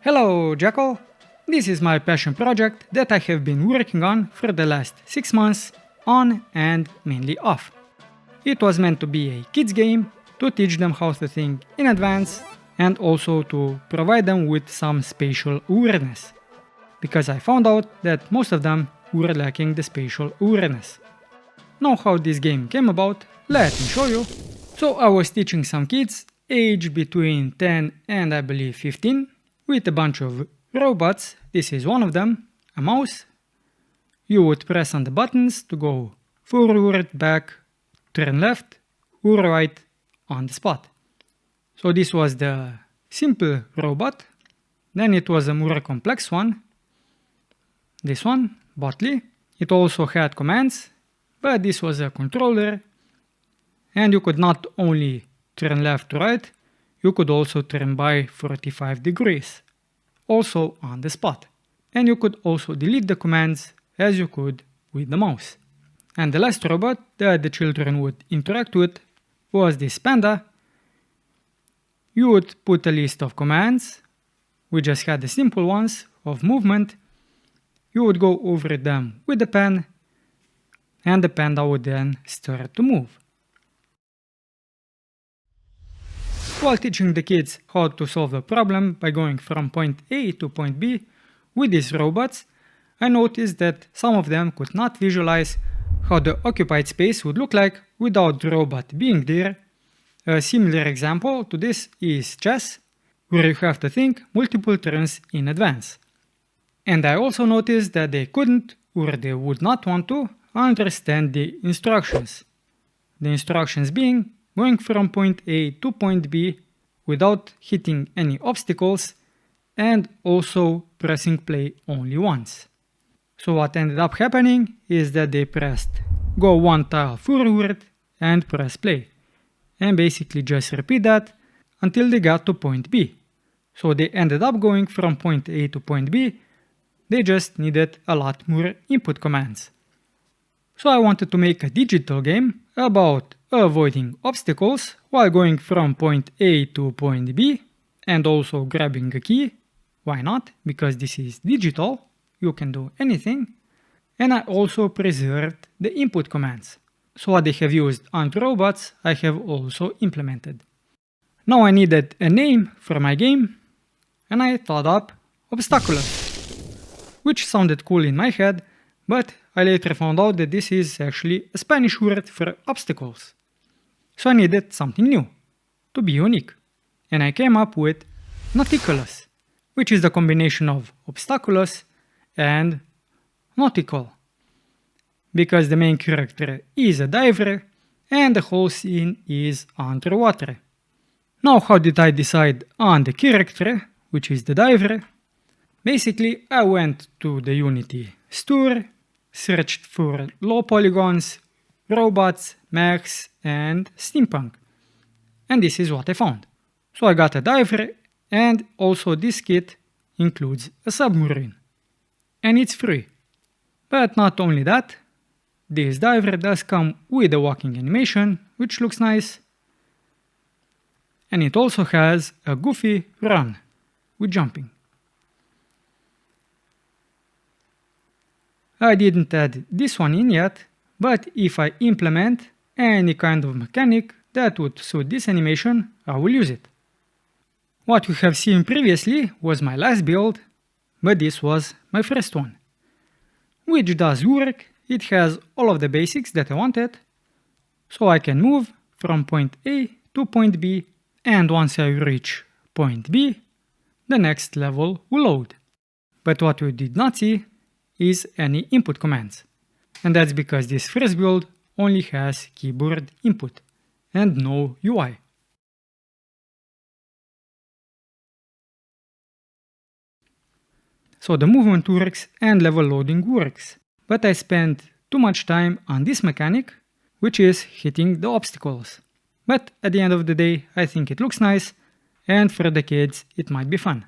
Hello, Jackal! This is my passion project that I have been working on for the last 6 months, on and mainly off. It was meant to be a kids game, to teach them how to think in advance, and also to provide them with some spatial awareness. Because I found out that most of them were lacking the spatial awareness. Now how this game came about, let me show you. So I was teaching some kids, aged between 10 and I believe 15, with a bunch of robots. This is one of them, a mouse. You would press on the buttons to go forward, back, turn left or right on the spot. So this was the simple robot. Then it was a more complex one. This one, Botley. It also had commands, but this was a controller. And you could not only turn left to right, you could also turn by 45 degrees, also on the spot. And you could also delete the commands as you could with the mouse. And the last robot that the children would interact with was this panda. You would put a list of commands. We just had the simple ones of movement. You would go over them with the pen, and the panda would then start to move. While teaching the kids how to solve a problem by going from point A to point B with these robots, I noticed that some of them could not visualize how the occupied space would look like without the robot being there. A similar example to this is chess, where you have to think multiple turns in advance. And I also noticed that they couldn't, or they would not want to, understand the instructions. The instructions being going from point A to point B without hitting any obstacles and also pressing play only once. So what ended up happening is that they pressed go one tile forward and press play. And basically just repeat that until they got to point B. So they ended up going from point A to point B, they just needed a lot more input commands. So I wanted to make a digital game about avoiding obstacles while going from point A to point B and also grabbing a key. Why not? Because this is digital, you can do anything. And I also preserved the input commands. So what they have used on robots, I have also implemented. Now I needed a name for my game, and I thought up Nauticulos, which sounded cool in my head, but I later found out that this is actually a Spanish word for obstacles. So I needed something new, to be unique. And I came up with Nauticulos, which is the combination of obstaculos and nautical. Because the main character is a diver and the whole scene is underwater. Now how did I decide on the character, which is the diver? Basically I went to the Unity store, searched for low polygons, robots, mechs and steampunk. And this is what I found. So I got a diver, and also this kit includes a submarine. And it's free. But not only that, this diver does come with a walking animation, which looks nice. And it also has a goofy run with jumping. I didn't add this one in yet, but if I implement any kind of mechanic that would suit this animation, I will use it. What you have seen previously was my last build, but this was my first one. Which does work, it has all of the basics that I wanted, so I can move from point A to point B, and once I reach point B, the next level will load. But what we did not see is any input commands. And that's because this first build only has keyboard input and no UI. So the movement works and level loading works, but I spent too much time on this mechanic, which is hitting the obstacles. But at the end of the day, I think it looks nice, and for the kids it might be fun.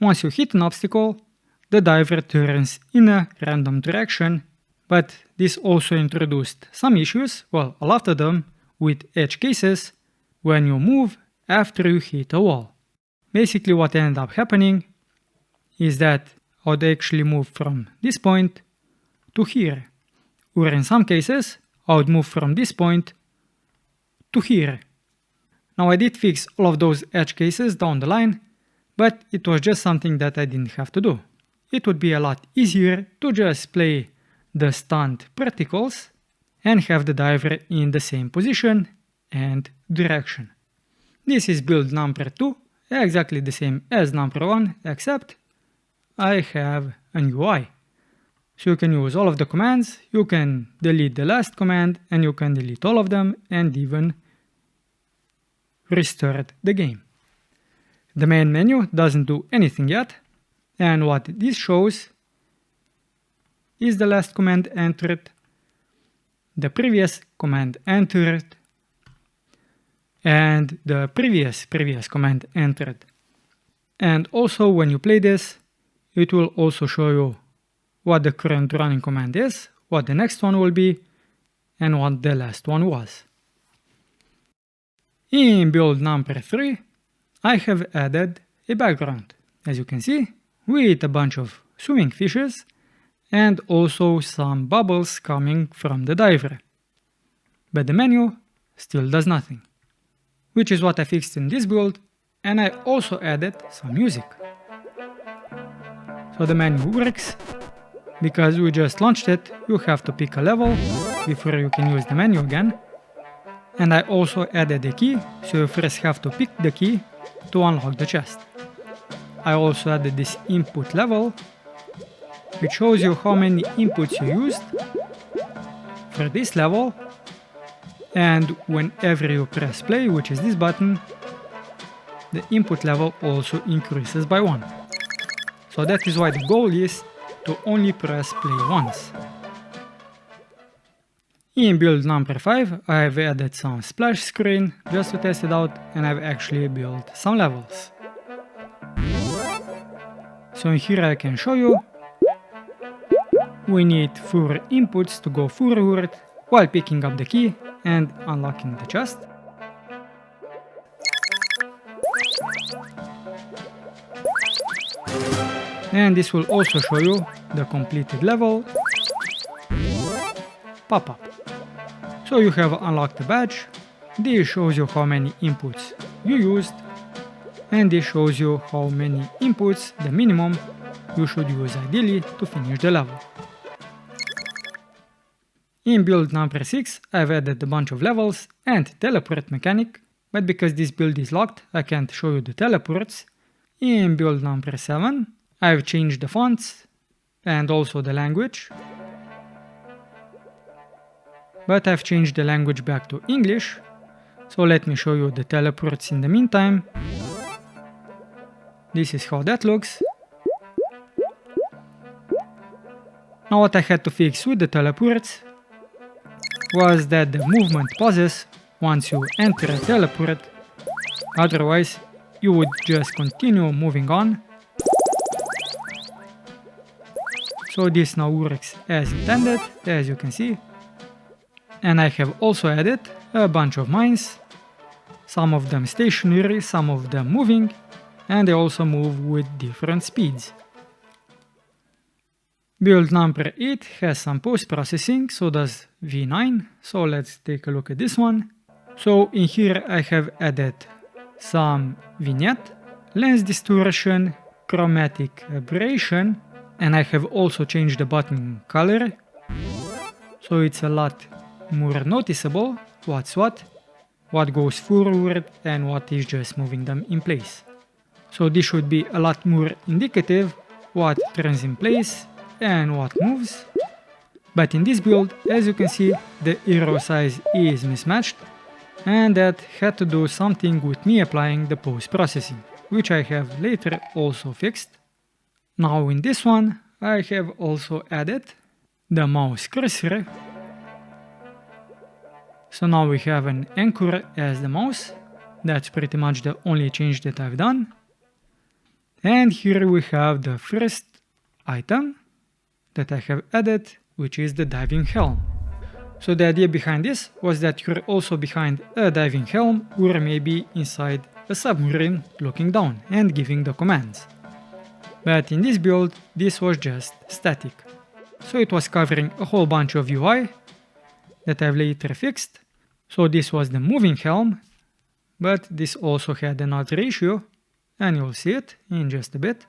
Once you hit an obstacle, the diver turns in a random direction, but this also introduced some issues, well, a lot of them, with edge cases when you move after you hit a wall. basically what ended up happening is that I would actually move from this point to here. Or in some cases, I would move from this point to here. Now I did fix all of those edge cases down the line, but it was just something that I didn't have to do. It would be a lot easier to just play the stunned particles and have the diver in the same position and direction. This is build number 2, exactly the same as number 1, except I have an UI. So you can use all of the commands, you can delete the last command, and you can delete all of them and even restart the game. The main menu doesn't do anything yet, and what this shows is the last command entered, the previous command entered, and the previous command entered. And also when you play this, it will also show you what the current running command is, what the next one will be, and what the last one was. In build number 3, I have added a background, as you can see, with a bunch of swimming fishes and also some bubbles coming from the diver. But the menu still does nothing, which is what I fixed in this build, and I also added some music. So the menu works, because we just launched it, you have to pick a level before you can use the menu again. And I also added a key, so you first have to pick the key to unlock the chest. I also added this input level, which shows you how many inputs you used for this level, and whenever you press play, which is this button, the input level also increases by 1. So that is why the goal is to only press play once. In build number 5, I have added some splash screen just to test it out, and I've actually built some levels. So in here I can show you, we need 4 inputs to go forward while picking up the key and unlocking the chest. And this will also show you the completed level pop-up. So you have unlocked the badge, this shows you how many inputs you used, and this shows you how many inputs, the minimum, you should use ideally to finish the level. In build number 6, I've added a bunch of levels and teleport mechanic, but because this build is locked, I can't show you the teleports. In build number 7, I've changed the fonts and also the language, but I've changed the language back to English, so let me show you the teleports in the meantime. This is how that looks. Now what I had to fix with the teleports was that the movement pauses once you enter a teleport, otherwise you would just continue moving on. So this now works as intended, as you can see. And I have also added a bunch of mines, some of them stationary, some of them moving, and they also move with different speeds. Build number 8 has some post-processing, so does V9, so let's take a look at this one. So in here I have added some vignette, lens distortion, chromatic aberration, and I have also changed the button color, so it's a lot more noticeable what's what goes forward and what is just moving them in place. So this should be a lot more indicative what turns in place and what moves. But in this build, as you can see, the arrow size is mismatched, and that had to do something with me applying the post-processing, which I have later also fixed. Now in this one, I have also added the mouse cursor. So now we have an anchor as the mouse. That's pretty much the only change that I've done. And here we have the first item that I have added, which is the diving helm. So the idea behind this was that you're also behind a diving helm or maybe inside a submarine looking down and giving the commands. But in this build, this was just static. So it was covering a whole bunch of UI that I've later fixed. So this was the moving helm, but this also had another issue, and you'll see it in just a bit.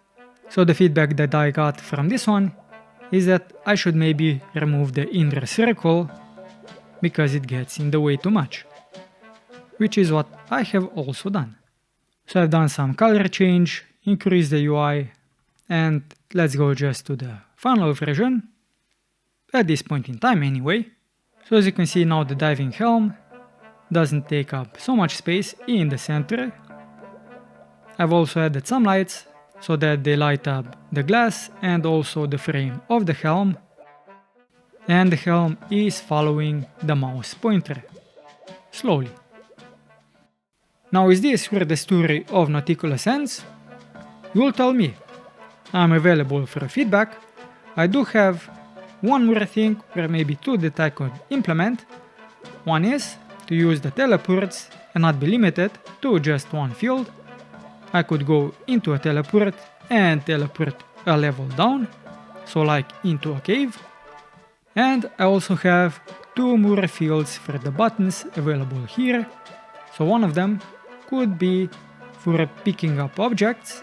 So the feedback that I got from this one is that I should maybe remove the inner circle because it gets in the way too much, which is what I have also done. So I've done some color change, increased the UI, and let's go just to the final version, at this point in time anyway. So as you can see now, the diving helm doesn't take up so much space in the center. I've also added some lights so that they light up the glass and also the frame of the helm, and the helm is following the mouse pointer slowly. Now, is this where the story of Nauticulos ends? You'll tell me. I'm available for feedback. I do have one more thing, or maybe two, that I could implement. One is to use the teleports and not be limited to just one field. I could go into a teleport and teleport a level down, so like into a cave. And I also have two more fields for the buttons available here. So one of them could be for picking up objects.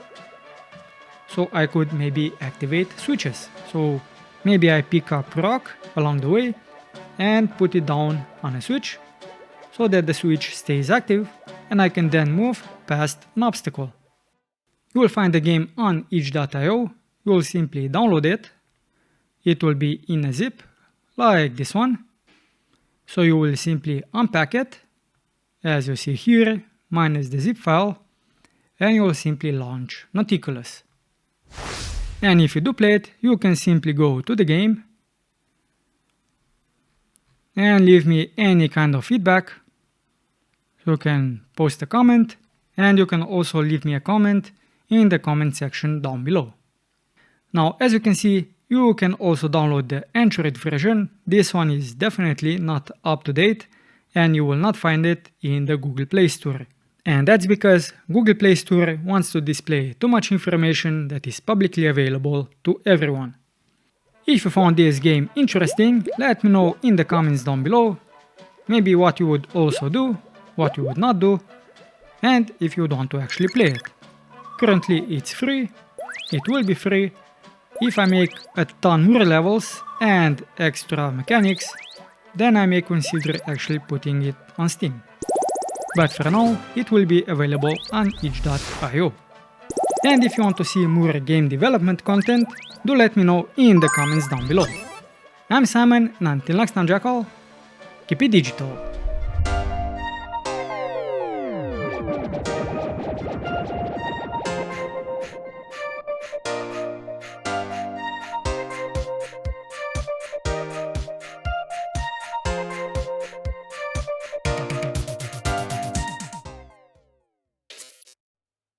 So I could maybe activate switches. So maybe I pick up rock along the way and put it down on a switch so that the switch stays active and I can then move past an obstacle. You will find the game on itch.io. You will simply download it. It will be in a zip like this one. So you will simply unpack it, as you see here, minus the zip file, and you will simply launch Nauticulos. And if you do play it, you can simply go to the game and leave me any kind of feedback. You can post a comment, and you can also leave me a comment in the comment section down below. Now, as you can see, you can also download the Android version. This one is definitely not up to date, and you will not find it in the Google Play Store. And that's because Google Play Store wants to display too much information that is publicly available to everyone. If you found this game interesting, let me know in the comments down below, maybe what you would also do, what you would not do, and if you would want to actually play it. Currently it's free, it will be free. If I make a ton more levels and extra mechanics, then I may consider actually putting it on Steam. But for now, it will be available on itch.io. And if you want to see more game development content, do let me know in the comments down below. I'm Simon, and until next time, Jackal, keep it digital.